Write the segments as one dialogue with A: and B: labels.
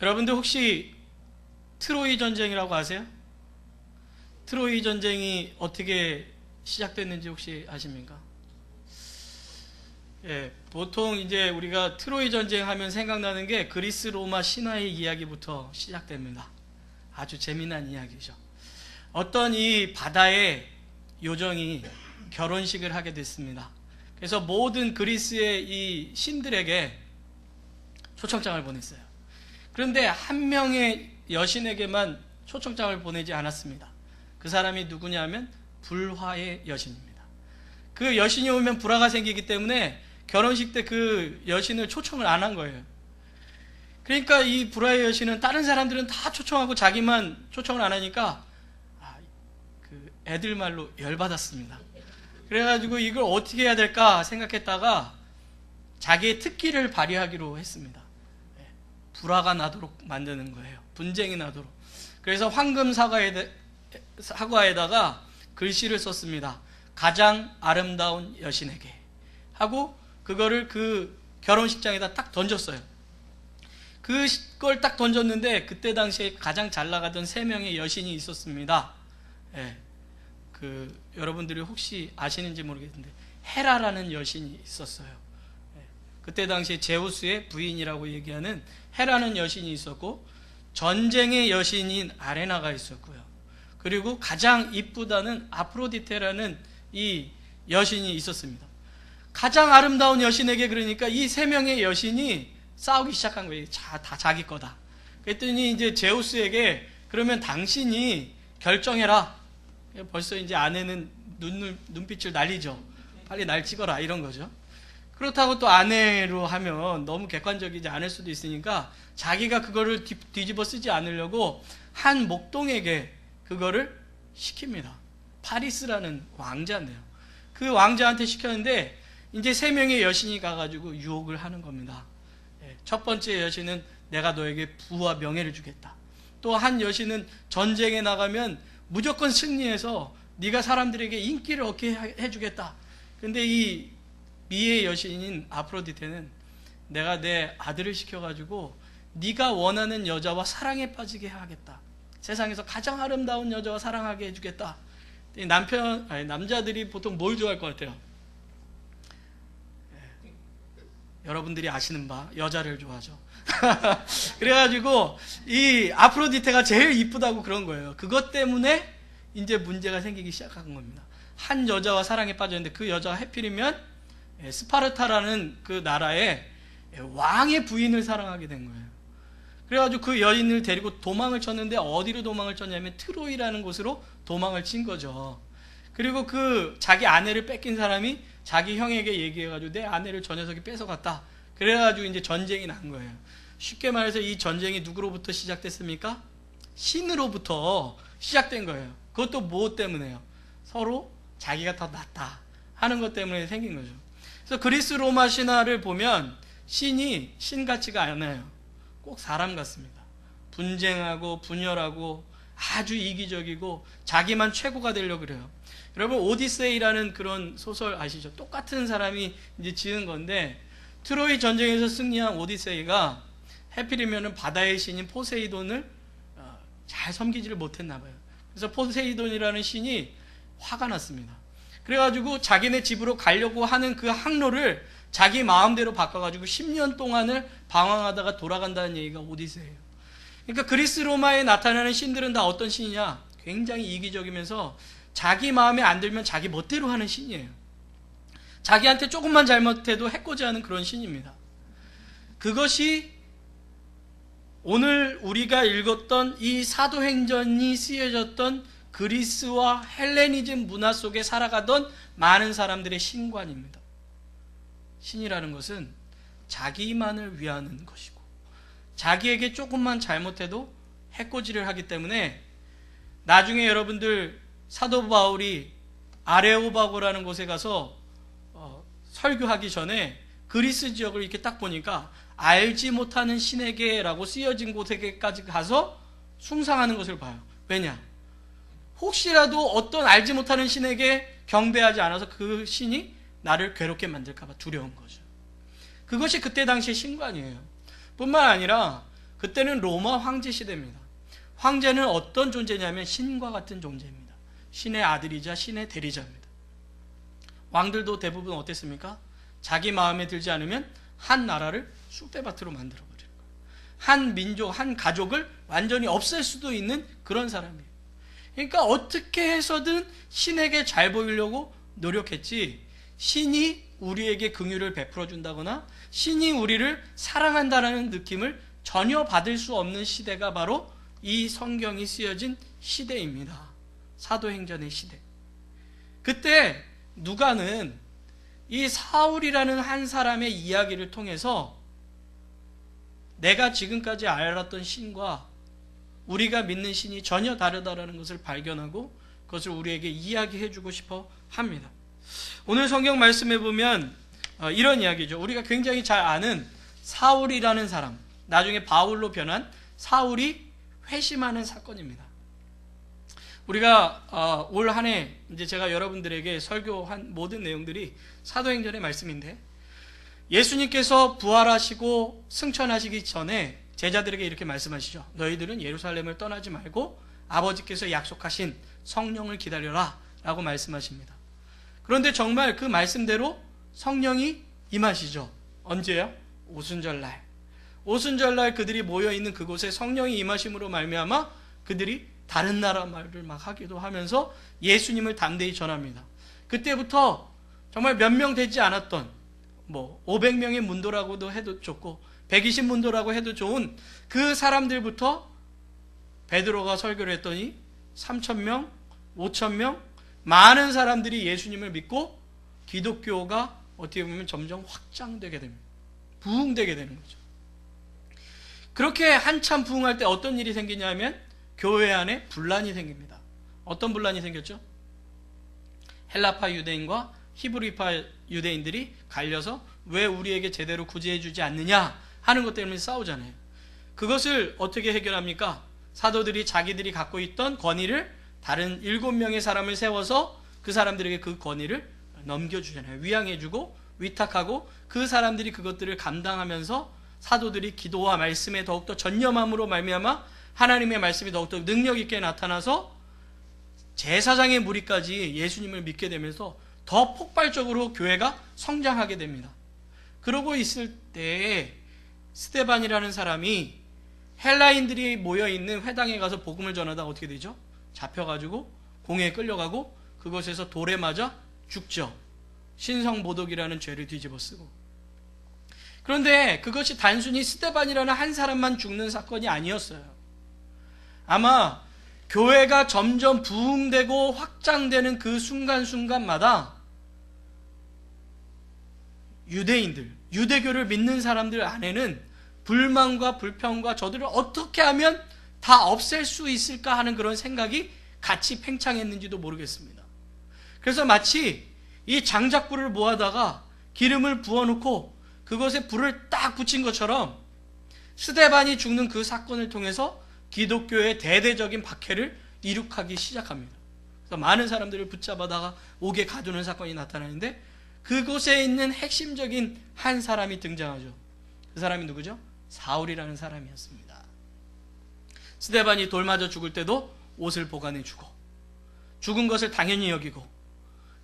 A: 여러분들 혹시 트로이 전쟁이라고 아세요? 트로이 전쟁이 어떻게 시작됐는지 혹시 아십니까? 예, 보통 이제 우리가 트로이 전쟁 하면 생각나는 게 그리스 로마 신화의 이야기부터 시작됩니다. 아주 재미난 이야기죠. 어떤 이 바다의 요정이 결혼식을 하게 됐습니다. 그래서 모든 그리스의 이 신들에게 초청장을 보냈어요. 그런데 한 명의 여신에게만 초청장을 보내지 않았습니다. 그 사람이 누구냐면 불화의 여신입니다. 그 여신이 오면 불화가 생기기 때문에 결혼식 때 그 여신을 초청을 안 한 거예요. 그러니까 이 불화의 여신은 다른 사람들은 다 초청하고 자기만 초청을 안 하니까 그 애들 말로 열받았습니다. 그래가지고 이걸 어떻게 해야 될까 생각했다가 자기의 특기를 발휘하기로 했습니다. 불화가 나도록 만드는 거예요. 분쟁이 나도록. 그래서 황금 사과에다가 글씨를 썼습니다. 가장 아름다운 여신에게 하고 그거를 그 결혼식장에다 딱 던졌어요. 그걸 딱 던졌는데 그때 당시에 가장 잘 나가던 3명의 여신이 있었습니다. 예, 여러분들이 혹시 아시는지 모르겠는데 헤라라는 여신이 있었어요. 예, 그때 당시에 제우스의 부인이라고 얘기하는 헤라는 여신이 있었고 전쟁의 여신인 아레나가 있었고요. 그리고 가장 이쁘다는 아프로디테라는 이 여신이 있었습니다. 가장 아름다운 여신에게 그러니까 이 3명의 여신이 싸우기 시작한 거예요. 다 자기 거다. 그랬더니 이제 제우스에게 그러면 당신이 결정해라. 벌써 이제 아내는 눈빛을 날리죠. 빨리 날 찍어라 이런 거죠. 그렇다고 또 아내로 하면 너무 객관적이지 않을 수도 있으니까 자기가 그거를 뒤집어 쓰지 않으려고 한 목동에게 그거를 시킵니다. 파리스라는 왕자인데요. 그 왕자한테 시켰는데 이제 3명의 여신이 가가지고 유혹을 하는 겁니다. 첫 번째 여신은 내가 너에게 부와 명예를 주겠다. 또 한 여신은 전쟁에 나가면 무조건 승리해서 네가 사람들에게 인기를 얻게 해주겠다. 근데 이 미의 여신인 아프로디테는 내가 내 아들을 시켜가지고 네가 원하는 여자와 사랑에 빠지게 하겠다. 세상에서 가장 아름다운 여자와 사랑하게 해주겠다. 남자들이 보통 뭘 좋아할 것 같아요? 여러분들이 아시는 바 여자를 좋아하죠. 그래가지고 이 아프로디테가 제일 이쁘다고 그런 거예요. 그것 때문에 이제 문제가 생기기 시작한 겁니다. 한 여자와 사랑에 빠졌는데 그 여자가 하필이면 스파르타라는 그 나라의 왕의 부인을 사랑하게 된 거예요. 그래가지고 그 여인을 데리고 도망을 쳤는데 어디로 도망을 쳤냐면 트로이라는 곳으로 도망을 친 거죠. 그리고 그 자기 아내를 뺏긴 사람이 자기 형에게 얘기해가지고 내 아내를 저 녀석이 뺏어갔다. 그래가지고 이제 전쟁이 난 거예요. 쉽게 말해서 이 전쟁이 누구로부터 시작됐습니까? 신으로부터 시작된 거예요. 그것도 무엇 때문에요? 서로 자기가 더 낫다 하는 것 때문에 생긴 거죠. 그래서 그리스 로마 신화를 보면 신이 신 같지가 않아요. 꼭 사람 같습니다. 분쟁하고 분열하고 아주 이기적이고 자기만 최고가 되려고 그래요. 여러분 오디세이라는 그런 소설 아시죠? 똑같은 사람이 이제 지은 건데 트로이 전쟁에서 승리한 오디세이가 해필이면 바다의 신인 포세이돈을 잘 섬기지를 못했나 봐요. 그래서 포세이돈이라는 신이 화가 났습니다. 그래가지고 자기네 집으로 가려고 하는 그 항로를 자기 마음대로 바꿔가지고 10년 동안을 방황하다가 돌아간다는 얘기가 오디세이예요. 그러니까 그리스 로마에 나타나는 신들은 다 어떤 신이냐? 굉장히 이기적이면서 자기 마음에 안 들면 자기 멋대로 하는 신이에요. 자기한테 조금만 잘못해도 해코지하는 그런 신입니다. 그것이 오늘 우리가 읽었던 이 사도행전이 쓰여졌던 그리스와 헬레니즘 문화 속에 살아가던 많은 사람들의 신관입니다. 신이라는 것은 자기만을 위하는 것이고 자기에게 조금만 잘못해도 해코지를 하기 때문에 나중에 여러분들 사도 바울이 아레오바고라는 곳에 가서 설교하기 전에 그리스 지역을 이렇게 딱 보니까 알지 못하는 신에게라고 쓰여진 곳에까지 가서 숭상하는 것을 봐요. 왜냐? 혹시라도 어떤 알지 못하는 신에게 경배하지 않아서 그 신이 나를 괴롭게 만들까 봐 두려운 거죠. 그것이 그때 당시의 신관이에요. 뿐만 아니라 그때는 로마 황제 시대입니다. 황제는 어떤 존재냐면 신과 같은 존재입니다. 신의 아들이자 신의 대리자입니다. 왕들도 대부분 어땠습니까? 자기 마음에 들지 않으면 한 나라를 쑥대밭으로 만들어버리는 거예요. 한 민족, 한 가족을 완전히 없앨 수도 있는 그런 사람이에요. 그러니까 어떻게 해서든 신에게 잘 보이려고 노력했지, 신이 우리에게 긍휼을 베풀어 준다거나 신이 우리를 사랑한다는 느낌을 전혀 받을 수 없는 시대가 바로 이 성경이 쓰여진 시대입니다. 사도행전의 시대. 그때 누가는 이 사울이라는 한 사람의 이야기를 통해서 내가 지금까지 알았던 신과 우리가 믿는 신이 전혀 다르다는 것을 발견하고 그것을 우리에게 이야기해주고 싶어 합니다. 오늘 성경 말씀에 보면 이런 이야기죠. 우리가 굉장히 잘 아는 사울이라는 사람, 나중에 바울로 변한 사울이 회심하는 사건입니다. 우리가 올 한 해 이제 제가 여러분들에게 설교한 모든 내용들이 사도행전의 말씀인데, 예수님께서 부활하시고 승천하시기 전에 제자들에게 이렇게 말씀하시죠. 너희들은 예루살렘을 떠나지 말고 아버지께서 약속하신 성령을 기다려라 라고 말씀하십니다. 그런데 정말 그 말씀대로 성령이 임하시죠. 언제요? 오순절날. 오순절날 그들이 모여있는 그곳에 성령이 임하심으로 말미암아 그들이 다른 나라 말을 막 하기도 하면서 예수님을 담대히 전합니다. 그때부터 정말 몇 명 되지 않았던 500명의 문도라고도 해도 좋고 120문도라고 해도 좋은 그 사람들부터 베드로가 설교를 했더니 3,000명, 5,000명 많은 사람들이 예수님을 믿고 기독교가 어떻게 보면 점점 확장되게 됩니다. 부흥되게 되는 거죠. 그렇게 한참 부흥할 때 어떤 일이 생기냐면 교회 안에 분란이 생깁니다. 어떤 분란이 생겼죠? 헬라파 유대인과 히브리파 유대인들이 갈려서 왜 우리에게 제대로 구제해 주지 않느냐 하는 것 때문에 싸우잖아요. 그것을 어떻게 해결합니까? 사도들이 자기들이 갖고 있던 권위를 다른 7명의 사람을 세워서 그 사람들에게 그 권위를 넘겨주잖아요. 위양해주고 위탁하고 그 사람들이 그것들을 감당하면서 사도들이 기도와 말씀에 더욱더 전념함으로 말미암아 하나님의 말씀이 더욱더 능력 있게 나타나서 제사장의 무리까지 예수님을 믿게 되면서 더 폭발적으로 교회가 성장하게 됩니다. 그러고 있을 때에 스데반이라는 사람이 헬라인들이 모여있는 회당에 가서 복음을 전하다가 어떻게 되죠? 잡혀가지고 공회에 끌려가고 그것에서 돌에 맞아 죽죠. 신성모독이라는 죄를 뒤집어쓰고. 그런데 그것이 단순히 스데반이라는 한 사람만 죽는 사건이 아니었어요. 아마 교회가 점점 부흥되고 확장되는 그 순간순간마다 유대인들, 유대교를 믿는 사람들 안에는 불만과 불평과 저들을 어떻게 하면 다 없앨 수 있을까 하는 그런 생각이 같이 팽창했는지도 모르겠습니다. 그래서 마치 이 장작불을 모아다가 기름을 부어놓고 그것에 불을 딱 붙인 것처럼 스데반이 죽는 그 사건을 통해서 기독교의 대대적인 박해를 이룩하기 시작합니다. 그래서 많은 사람들을 붙잡아다가 옥에 가두는 사건이 나타나는데 그곳에 있는 핵심적인 한 사람이 등장하죠. 그 사람이 누구죠? 사울이라는 사람이었습니다. 스데반이 돌 맞아 죽을 때도 옷을 보관해주고 죽은 것을 당연히 여기고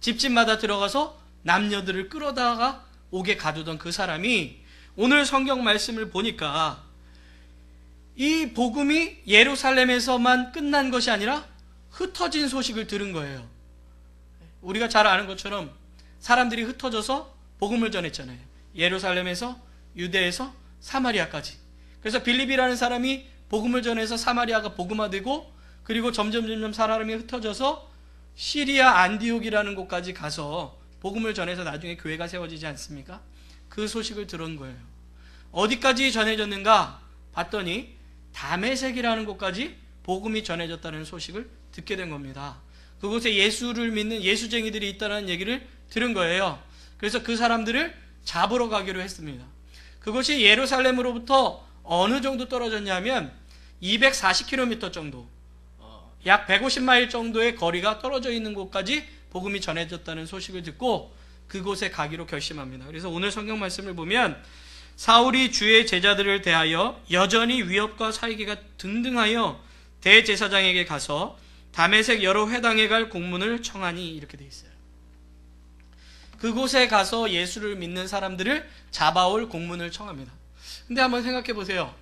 A: 집집마다 들어가서 남녀들을 끌어다가 옥에 가두던 그 사람이 오늘 성경 말씀을 보니까 이 복음이 예루살렘에서만 끝난 것이 아니라 흩어진 소식을 들은 거예요. 우리가 잘 아는 것처럼 사람들이 흩어져서 복음을 전했잖아요. 예루살렘에서 유대에서 사마리아까지. 그래서 빌립이라는 사람이 복음을 전해서 사마리아가 복음화되고 그리고 점점 사람이 흩어져서 시리아 안디옥이라는 곳까지 가서 복음을 전해서 나중에 교회가 세워지지 않습니까? 그 소식을 들은 거예요. 어디까지 전해졌는가 봤더니 다메섹이라는 곳까지 복음이 전해졌다는 소식을 듣게 된 겁니다. 그곳에 예수를 믿는 예수쟁이들이 있다는 얘기를 들은 거예요. 그래서 그 사람들을 잡으러 가기로 했습니다. 그것이 예루살렘으로부터 어느 정도 떨어졌냐면 240km 정도, 약 150마일 정도의 거리가 떨어져 있는 곳까지 복음이 전해졌다는 소식을 듣고 그곳에 가기로 결심합니다. 그래서 오늘 성경 말씀을 보면 사울이 주의 제자들을 대하여 여전히 위협과 사이기가 등등하여 대제사장에게 가서 다메섹 여러 회당에 갈 공문을 청하니, 이렇게 돼 있어요. 그곳에 가서 예수를 믿는 사람들을 잡아올 공문을 청합니다. 근데 한번 생각해 보세요.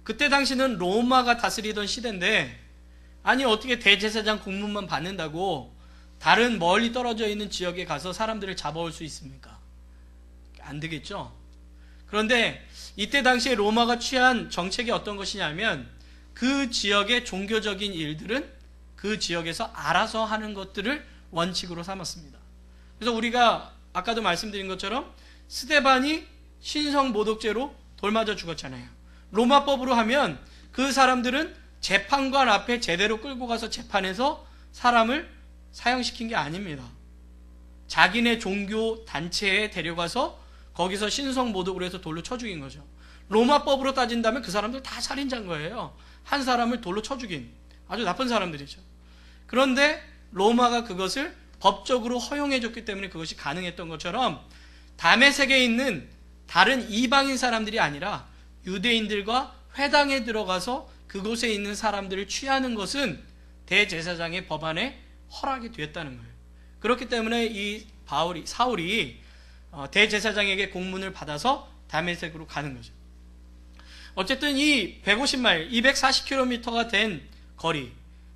A: 그때 당시는 로마가 다스리던 시대인데, 아니 어떻게 대제사장 공문만 받는다고 다른 멀리 떨어져 있는 지역에 가서 사람들을 잡아올 수 있습니까? 안 되겠죠. 그런데 이때 당시에 로마가 취한 정책이 어떤 것이냐면, 그 지역의 종교적인 일들은 그 지역에서 알아서 하는 것들을 원칙으로 삼았습니다. 그래서 우리가 아까도 말씀드린 것처럼 스데반이 신성 모독죄로 돌 맞아 죽었잖아요. 로마법으로 하면 그 사람들은 재판관 앞에 제대로 끌고 가서 재판해서 사람을 사형시킨 게 아닙니다. 자기네 종교 단체에 데려가서 거기서 신성 모독으로 해서 돌로 쳐 죽인 거죠. 로마법으로 따진다면 그 사람들 다 살인자인 거예요. 한 사람을 돌로 쳐 죽인 아주 나쁜 사람들이죠. 그런데 로마가 그것을 법적으로 허용해 줬기 때문에 그것이 가능했던 것처럼, 다메섹에 있는 다른 이방인 사람들이 아니라 유대인들과 회당에 들어가서 그곳에 있는 사람들을 취하는 것은 대제사장의 법안에 허락이 됐다는 거예요. 그렇기 때문에 이 사울이 대제사장에게 공문을 받아서 다메섹으로 가는 거죠. 어쨌든 이 150마일, 240km가 된 거리,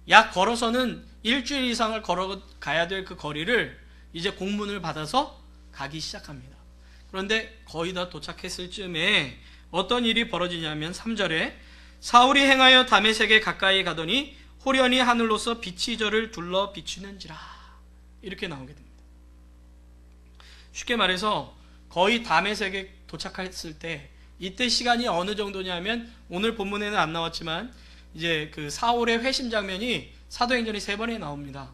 A: 약 걸어서는 일주일 이상을 걸어가야 될 그 거리를 이제 공문을 받아서 가기 시작합니다. 그런데 거의 다 도착했을 즈음에 어떤 일이 벌어지냐면 3절에 사울이 행하여 다메섹에 가까이 가더니 호련히 하늘로서 빛이 저를 둘러 비추는지라, 이렇게 나오게 됩니다. 쉽게 말해서 거의 다메섹에 도착했을 때, 이때 시간이 어느 정도냐면 오늘 본문에는 안 나왔지만 이제 그 사울의 회심 장면이 사도행전이 3번에 나옵니다.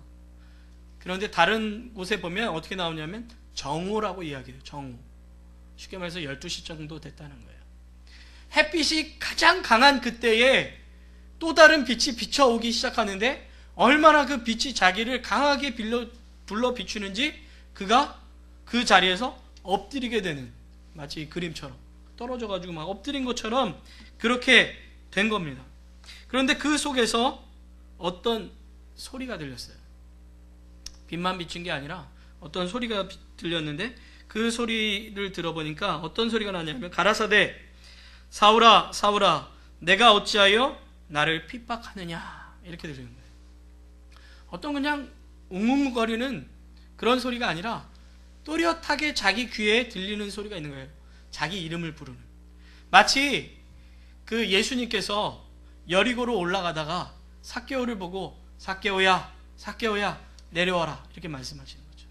A: 그런데 다른 곳에 보면 어떻게 나오냐면 정오라고 이야기해요. 정오. 쉽게 말해서 12시 정도 됐다는 거예요. 햇빛이 가장 강한 그때에 또 다른 빛이 비춰오기 시작하는데, 얼마나 그 빛이 자기를 강하게 불러 비추는지 그가 그 자리에서 엎드리게 되는, 마치 그림처럼 떨어져가지고 막 엎드린 것처럼 그렇게 된 겁니다. 그런데 그 속에서 어떤 소리가 들렸어요. 빛만 비춘 게 아니라 어떤 소리가 들렸는데, 그 소리를 들어보니까 어떤 소리가 나냐면, 가라사대 사울아 사울아 내가 어찌하여 나를 핍박하느냐, 이렇게 들리는 거예요. 어떤 그냥 웅웅거리는 그런 소리가 아니라 또렷하게 자기 귀에 들리는 소리가 있는 거예요. 자기 이름을 부르는. 마치 그 예수님께서 여리고로 올라가다가 삭개오를 보고 삭개오야 삭개오야 내려와라, 이렇게 말씀하시는 거죠.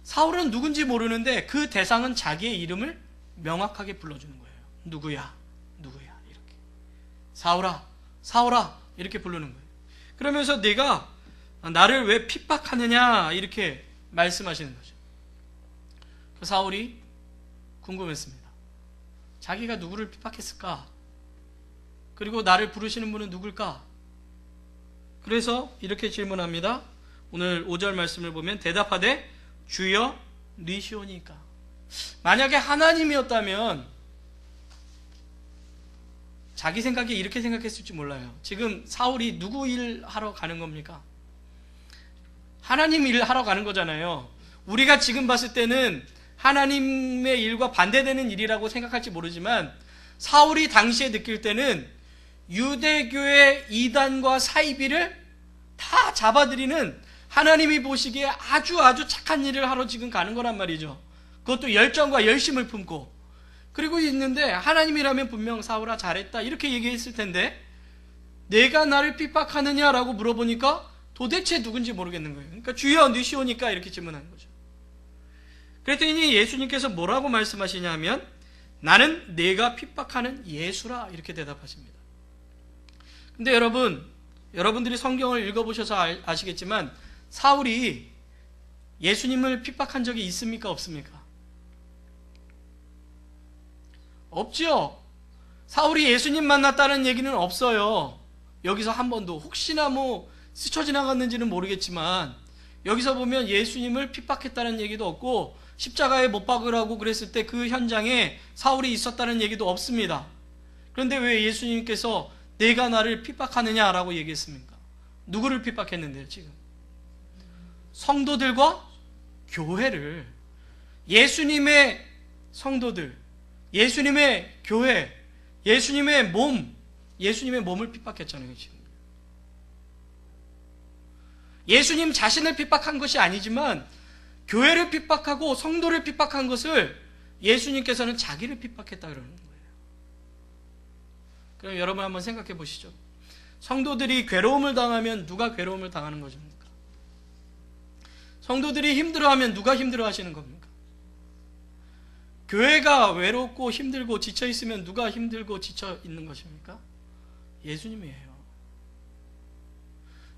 A: 사울은 누군지 모르는데 그 대상은 자기의 이름을 명확하게 불러주는 거예요. 누구야 누구야, 이렇게. 사울아 사울아, 이렇게 부르는 거예요. 그러면서 네가 나를 왜 핍박하느냐, 이렇게 말씀하시는 거죠. 그 사울이 궁금했습니다. 자기가 누구를 핍박했을까? 그리고 나를 부르시는 분은 누굴까? 그래서 이렇게 질문합니다. 오늘 5절 말씀을 보면 대답하되 주여 니시오니까. 만약에 하나님이었다면 자기 생각에 이렇게 생각했을지 몰라요. 지금 사울이 누구 일 하러 가는 겁니까? 하나님 일 하러 가는 거잖아요. 우리가 지금 봤을 때는 하나님의 일과 반대되는 일이라고 생각할지 모르지만, 사울이 당시에 느낄 때는 유대교의 이단과 사이비를 다 잡아들이는, 하나님이 보시기에 아주 착한 일을 하러 지금 가는 거란 말이죠. 그것도 열정과 열심을 품고. 그리고 있는데 하나님이라면 분명 사울아 잘했다, 이렇게 얘기했을 텐데, 내가 나를 핍박하느냐라고 물어보니까 도대체 누군지 모르겠는 거예요. 그러니까 주여 니시오니까, 이렇게 질문하는 거죠. 그랬더니 예수님께서 뭐라고 말씀하시냐면 나는 내가 핍박하는 예수라, 이렇게 대답하십니다. 근데 여러분들이 성경을 읽어보셔서 아시겠지만 사울이 예수님을 핍박한 적이 있습니까? 없습니까? 없죠. 사울이 예수님 만났다는 얘기는 없어요. 여기서 한 번도. 혹시나 스쳐 지나갔는지는 모르겠지만 여기서 보면 예수님을 핍박했다는 얘기도 없고, 십자가에 못 박으라고 그랬을 때 그 현장에 사울이 있었다는 얘기도 없습니다. 그런데 왜 예수님께서 내가 나를 핍박하느냐라고 얘기했습니까? 누구를 핍박했는데요, 지금? 성도들과 교회를, 예수님의 성도들, 예수님의 교회, 예수님의 몸을 핍박했잖아요, 지금. 예수님 자신을 핍박한 것이 아니지만 교회를 핍박하고 성도를 핍박한 것을 예수님께서는 자기를 핍박했다 그러는 거예요. 그럼 여러분 한번 생각해 보시죠. 성도들이 괴로움을 당하면 누가 괴로움을 당하는 것입니까? 성도들이 힘들어하면 누가 힘들어하시는 겁니까? 교회가 외롭고 힘들고 지쳐 있으면 누가 힘들고 지쳐 있는 것입니까? 예수님이에요.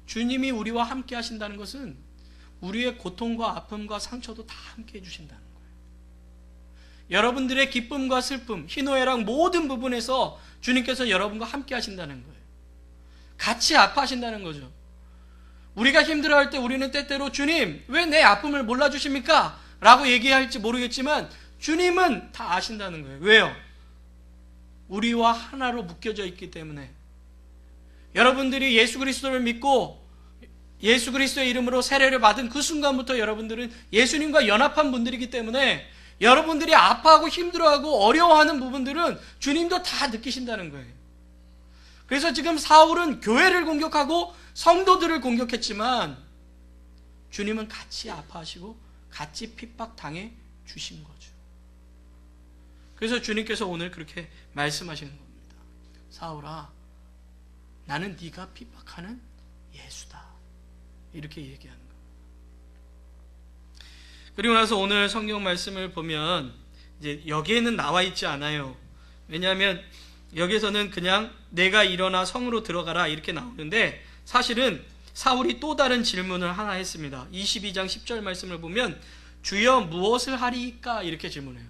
A: 주님이 우리와 함께 하신다는 것은 우리의 고통과 아픔과 상처도 다 함께 해주신다는 거예요. 여러분들의 기쁨과 슬픔, 희노애락 모든 부분에서 주님께서 여러분과 함께 하신다는 거예요. 같이 아파하신다는 거죠. 우리가 힘들어할 때 우리는 때때로 주님, 왜 내 아픔을 몰라주십니까? 라고 얘기할지 모르겠지만 주님은 다 아신다는 거예요. 왜요? 우리와 하나로 묶여져 있기 때문에. 여러분들이 예수 그리스도를 믿고 예수 그리스도의 이름으로 세례를 받은 그 순간부터 여러분들은 예수님과 연합한 분들이기 때문에 여러분들이 아파하고 힘들어하고 어려워하는 부분들은 주님도 다 느끼신다는 거예요. 그래서 지금 사울은 교회를 공격하고 성도들을 공격했지만 주님은 같이 아파하시고 같이 핍박당해 주신 거죠. 그래서 주님께서 오늘 그렇게 말씀하시는 겁니다. 사울아, 나는 네가 핍박하는 예수다. 이렇게 얘기하는 겁니다. 그리고 나서 오늘 성경 말씀을 보면 이제 여기에는 나와 있지 않아요. 왜냐하면 여기서는 그냥 내가 일어나 성으로 들어가라 이렇게 나오는데 사실은 사울이 또 다른 질문을 하나 했습니다. 22장 10절 말씀을 보면 주여 무엇을 하리이까 이렇게 질문해요.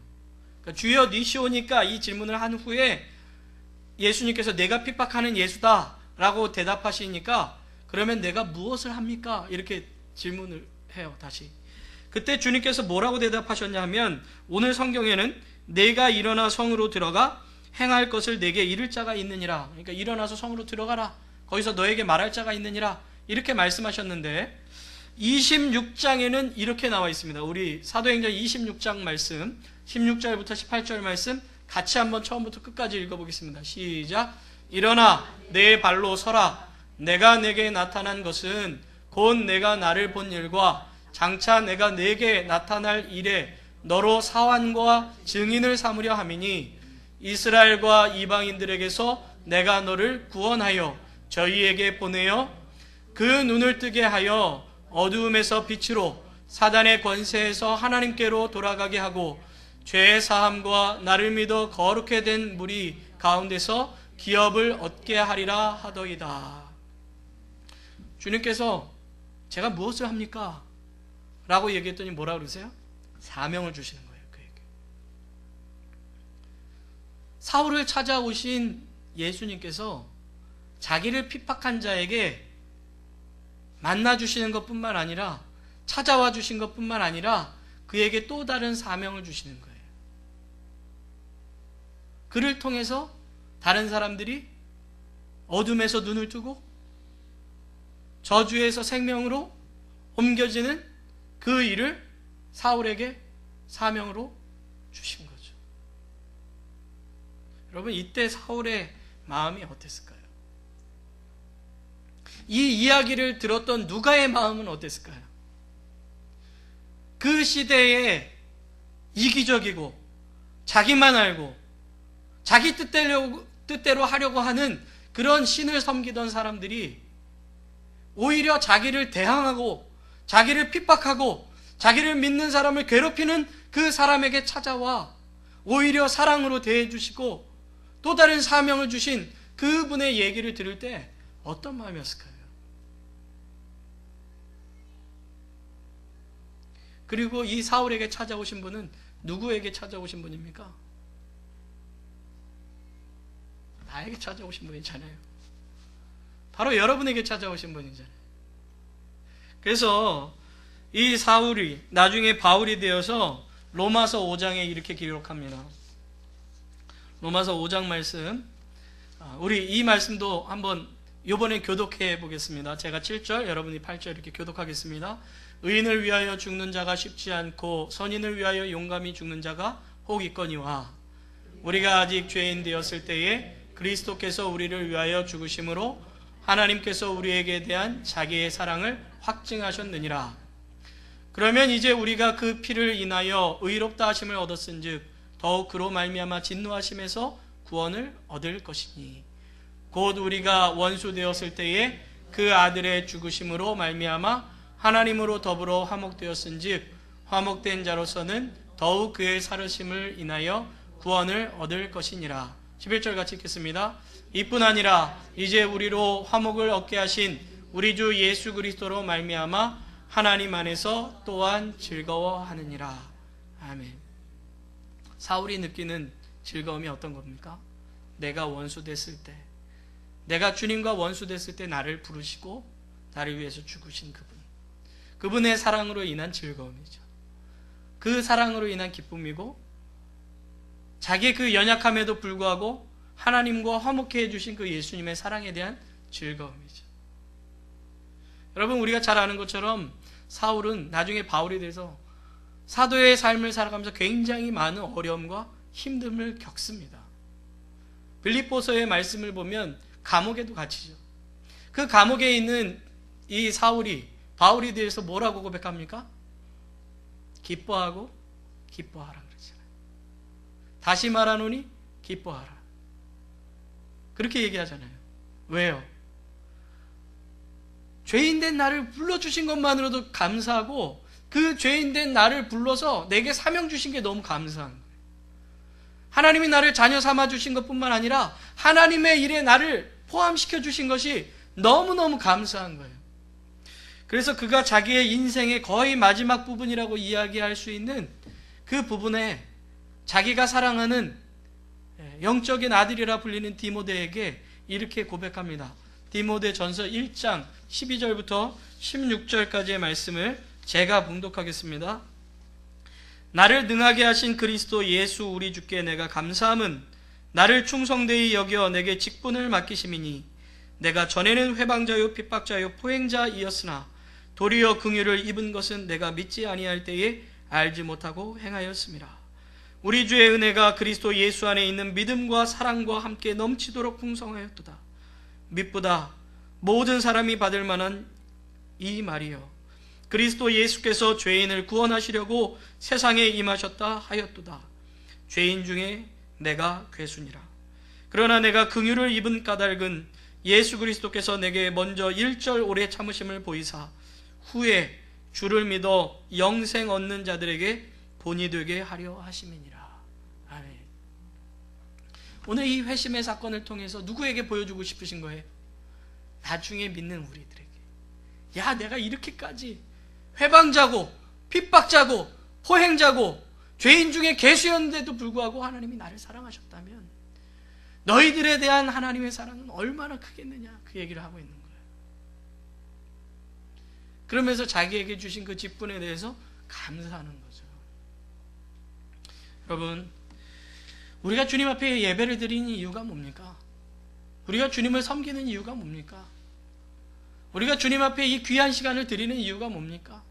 A: 그러니까 주여 니시오니까 이 질문을 한 후에 예수님께서 내가 핍박하는 예수다 라고 대답하시니까 그러면 내가 무엇을 합니까? 이렇게 질문을 해요. 다시. 그때 주님께서 뭐라고 대답하셨냐 하면 오늘 성경에는 내가 일어나 성으로 들어가 행할 것을 내게 이를 자가 있느니라. 그러니까 일어나서 성으로 들어가라. 거기서 너에게 말할 자가 있느니라. 이렇게 말씀하셨는데 26장에는 이렇게 나와 있습니다. 우리 사도행전 26장 말씀 16절부터 18절 말씀 같이 한번 처음부터 끝까지 읽어보겠습니다. 시작. 일어나 내 발로 서라. 내가 내게 나타난 것은 곧 내가 나를 본 일과 장차 내가 내게 나타날 일에 너로 사환과 증인을 삼으려 함이니 이스라엘과 이방인들에게서 내가 너를 구원하여 저희에게 보내어 그 눈을 뜨게 하여 어두움에서 빛으로 사단의 권세에서 하나님께로 돌아가게 하고 죄의 사함과 나를 믿어 거룩게 된 무리 가운데서 기업을 얻게 하리라 하더이다. 주님께서 제가 무엇을 합니까? 라고 얘기했더니 뭐라 그러세요? 사명을 주시는 거예요. 그에게. 사울을 찾아오신 예수님께서 자기를 핍박한 자에게 만나주시는 것뿐만 아니라 찾아와 주신 것뿐만 아니라 그에게 또 다른 사명을 주시는 거예요. 그를 통해서 다른 사람들이 어둠에서 눈을 뜨고 저주에서 생명으로 옮겨지는 그 일을 사울에게 사명으로 주신 거죠. 여러분, 이때 사울의 마음이 어땠을까요? 이 이야기를 들었던 누가의 마음은 어땠을까요? 그 시대에 이기적이고 자기만 알고 자기 뜻대로 하려고 하는 그런 신을 섬기던 사람들이 오히려 자기를 대항하고 자기를 핍박하고 자기를 믿는 사람을 괴롭히는 그 사람에게 찾아와 오히려 사랑으로 대해주시고 또 다른 사명을 주신 그분의 얘기를 들을 때 어떤 마음이었을까요? 그리고 이 사울에게 찾아오신 분은 누구에게 찾아오신 분입니까? 나에게 찾아오신 분이잖아요. 바로 여러분에게 찾아오신 분이잖아요. 그래서 이 사울이 나중에 바울이 되어서 로마서 5장에 이렇게 기록합니다. 로마서 5장 말씀, 우리 이 말씀도 한번 이번에 교독해 보겠습니다. 제가 7절, 여러분이 8절 이렇게 교독하겠습니다. 의인을 위하여 죽는 자가 쉽지 않고 선인을 위하여 용감히 죽는 자가 혹 있거니와 우리가 아직 죄인 되었을 때에 그리스도께서 우리를 위하여 죽으심으로 하나님께서 우리에게 대한 자기의 사랑을 확증하셨느니라. 그러면 이제 우리가 그 피를 인하여 의롭다 하심을 얻었은즉 더욱 그로 말미암아 진노하심에서 구원을 얻을 것이니 곧 우리가 원수 되었을 때에 그 아들의 죽으심으로 말미암아 하나님으로 더불어 화목되었은즉 화목된 자로서는 더욱 그의 살으심을 인하여 구원을 얻을 것이니라. 11절 같이 읽겠습니다. 이뿐 아니라 이제 우리로 화목을 얻게 하신 우리 주 예수 그리스도로 말미암아 하나님 안에서 또한 즐거워하느니라. 아멘. 사울이 느끼는 즐거움이 어떤 겁니까? 내가 원수 됐을 때, 내가 주님과 원수 됐을 때 나를 부르시고 나를 위해서 죽으신 그분의 사랑으로 인한 즐거움이죠. 그 사랑으로 인한 기쁨이고 자기의 그 연약함에도 불구하고 하나님과 화목해 해주신 그 예수님의 사랑에 대한 즐거움이죠. 여러분, 우리가 잘 아는 것처럼 사울은 나중에 바울이 돼서 사도의 삶을 살아가면서 굉장히 많은 어려움과 힘듦을 겪습니다. 빌립보서의 말씀을 보면 감옥에도 갇히죠. 그 감옥에 있는 이 사울이 바울에 대해서 뭐라고 고백합니까? 기뻐하고 기뻐하라 그러잖아요. 다시 말하노니 기뻐하라. 그렇게 얘기하잖아요. 왜요? 죄인된 나를 불러주신 것만으로도 감사하고 그 죄인된 나를 불러서 내게 사명 주신 게 너무 감사한 거예요. 하나님이 나를 자녀 삼아 주신 것뿐만 아니라 하나님의 일에 나를 포함시켜 주신 것이 너무너무 감사한 거예요. 그래서 그가 자기의 인생의 거의 마지막 부분이라고 이야기할 수 있는 그 부분에 자기가 사랑하는 영적인 아들이라 불리는 디모데에게 이렇게 고백합니다. 디모데 전서 1장 12절부터 16절까지의 말씀을 제가 봉독하겠습니다. 나를 능하게 하신 그리스도 예수 우리 주께 내가 감사함은 나를 충성되이 여겨 내게 직분을 맡기심이니 내가 전에는 회방자요 핍박자요 포행자이었으나 도리어 긍휼을 입은 것은 내가 믿지 아니할 때에 알지 못하고 행하였음이라. 우리 주의 은혜가 그리스도 예수 안에 있는 믿음과 사랑과 함께 넘치도록 풍성하였도다. 믿보다 모든 사람이 받을 만한 이 말이여 그리스도 예수께서 죄인을 구원하시려고 세상에 임하셨다 하였도다. 죄인 중에 내가 괴순이라. 그러나 내가 긍휼을 입은 까닭은 예수 그리스도께서 내게 먼저 일절 오래 참으심을 보이사 후에 주를 믿어 영생 얻는 자들에게 본이 되게 하려 하심이니라. 아멘. 오늘 이 회심의 사건을 통해서 누구에게 보여주고 싶으신 거예요? 나중에 믿는 우리들에게. 야, 내가 이렇게까지 회방자고 핍박자고 포행자고 죄인 중에 괴수였는데도 불구하고 하나님이 나를 사랑하셨다면 너희들에 대한 하나님의 사랑은 얼마나 크겠느냐, 그 얘기를 하고 있는 거예요. 그러면서 자기에게 주신 그 직분에 대해서 감사하는 거죠. 여러분, 우리가 주님 앞에 예배를 드리는 이유가 뭡니까? 우리가 주님을 섬기는 이유가 뭡니까? 우리가 주님 앞에 이 귀한 시간을 드리는 이유가 뭡니까?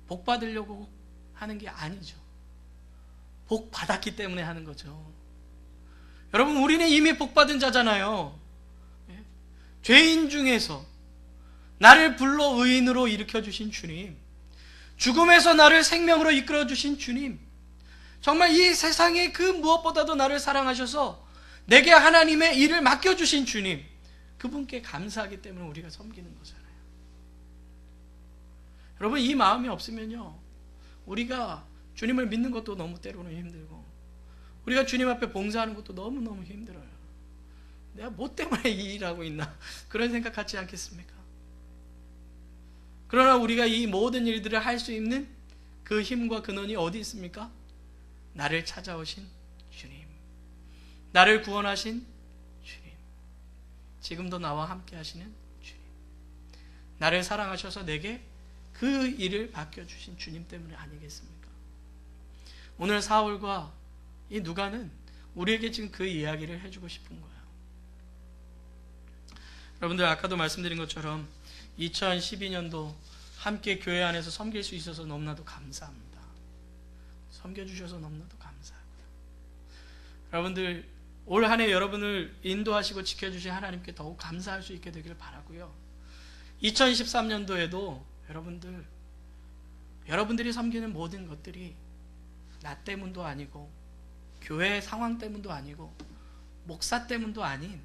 A: 복 받으려고 하는 게 아니죠. 복 받았기 때문에 하는 거죠. 여러분, 우리는 이미 복 받은 자잖아요. 죄인 중에서 나를 불러 의인으로 일으켜주신 주님, 죽음에서 나를 생명으로 이끌어주신 주님, 정말 이 세상의 그 무엇보다도 나를 사랑하셔서 내게 하나님의 일을 맡겨주신 주님, 그분께 감사하기 때문에 우리가 섬기는 거잖아요. 여러분, 이 마음이 없으면요, 우리가 주님을 믿는 것도 너무 때로는 힘들고 우리가 주님 앞에 봉사하는 것도 너무너무 힘들어요. 내가 뭐 때문에 이 일하고 있나, 그런 생각 갖지 않겠습니까? 그러나 우리가 이 모든 일들을 할 수 있는 그 힘과 근원이 어디 있습니까? 나를 찾아오신 주님, 나를 구원하신 주님, 지금도 나와 함께 하시는 주님, 나를 사랑하셔서 내게 그 일을 맡겨주신 주님 때문에 아니겠습니까? 오늘 사울과 이 누가는 우리에게 지금 그 이야기를 해주고 싶은 거예요. 여러분들 아까도 말씀드린 것처럼 2012년도 함께 교회 안에서 섬길 수 있어서 너무나도 감사합니다. 섬겨주셔서 너무나도 감사하고요. 여러분들 올 한 해 여러분을 인도하시고 지켜주신 하나님께 더욱 감사할 수 있게 되기를 바라고요. 2013년도에도 여러분들이 섬기는 모든 것들이 나 때문도 아니고 교회 상황 때문도 아니고 목사 때문도 아닌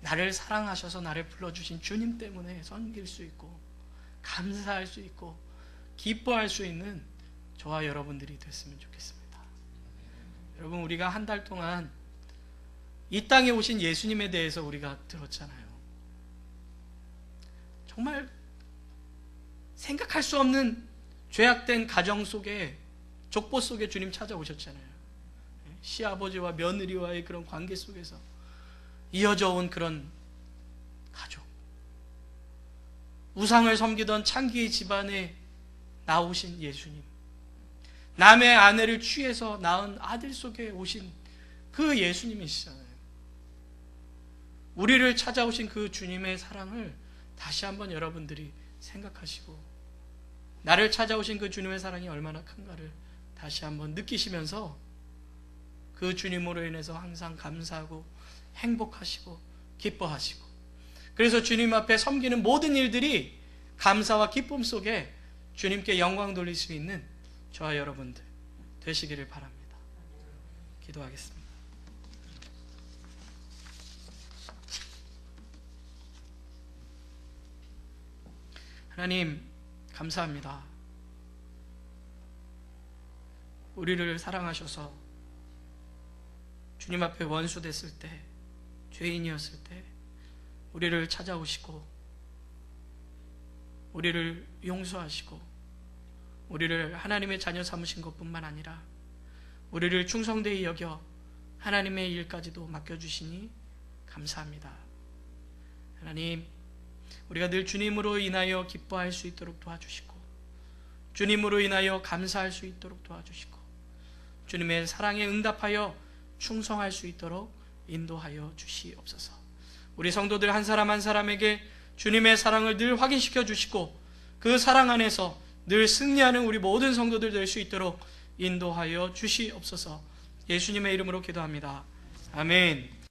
A: 나를 사랑하셔서 나를 불러주신 주님 때문에 섬길 수 있고 감사할 수 있고 기뻐할 수 있는 저와 여러분들이 됐으면 좋겠습니다. 여러분, 우리가 한 달 동안 이 땅에 오신 예수님에 대해서 우리가 들었잖아요. 정말 생각할 수 없는 죄악된 가정 속에, 족보 속에 주님 찾아오셨잖아요. 시아버지와 며느리와의 그런 관계 속에서 이어져 온 그런 가족, 우상을 섬기던 창기의 집안에 나오신 예수님, 남의 아내를 취해서 낳은 아들 속에 오신 그 예수님이시잖아요. 우리를 찾아오신 그 주님의 사랑을 다시 한번 여러분들이 생각하시고, 나를 찾아오신 그 주님의 사랑이 얼마나 큰가를 다시 한번 느끼시면서 그 주님으로 인해서 항상 감사하고 행복하시고 기뻐하시고, 그래서 주님 앞에 섬기는 모든 일들이 감사와 기쁨 속에 주님께 영광 돌릴 수 있는 저와 여러분들 되시기를 바랍니다. 기도하겠습니다. 하나님, 감사합니다. 우리를 사랑하셔서 주님 앞에 원수 됐을 때, 죄인이었을 때 우리를 찾아오시고 우리를 용서하시고 우리를 하나님의 자녀 삼으신 것뿐만 아니라 우리를 충성되이 여겨 하나님의 일까지도 맡겨주시니 감사합니다. 하나님, 우리가 늘 주님으로 인하여 기뻐할 수 있도록 도와주시고 주님으로 인하여 감사할 수 있도록 도와주시고 주님의 사랑에 응답하여 충성할 수 있도록 인도하여 주시옵소서. 우리 성도들 한 사람 한 사람에게 주님의 사랑을 늘 확인시켜 주시고 그 사랑 안에서 늘 승리하는 우리 모든 성도들 될 수 있도록 인도하여 주시옵소서. 예수님의 이름으로 기도합니다. 아멘.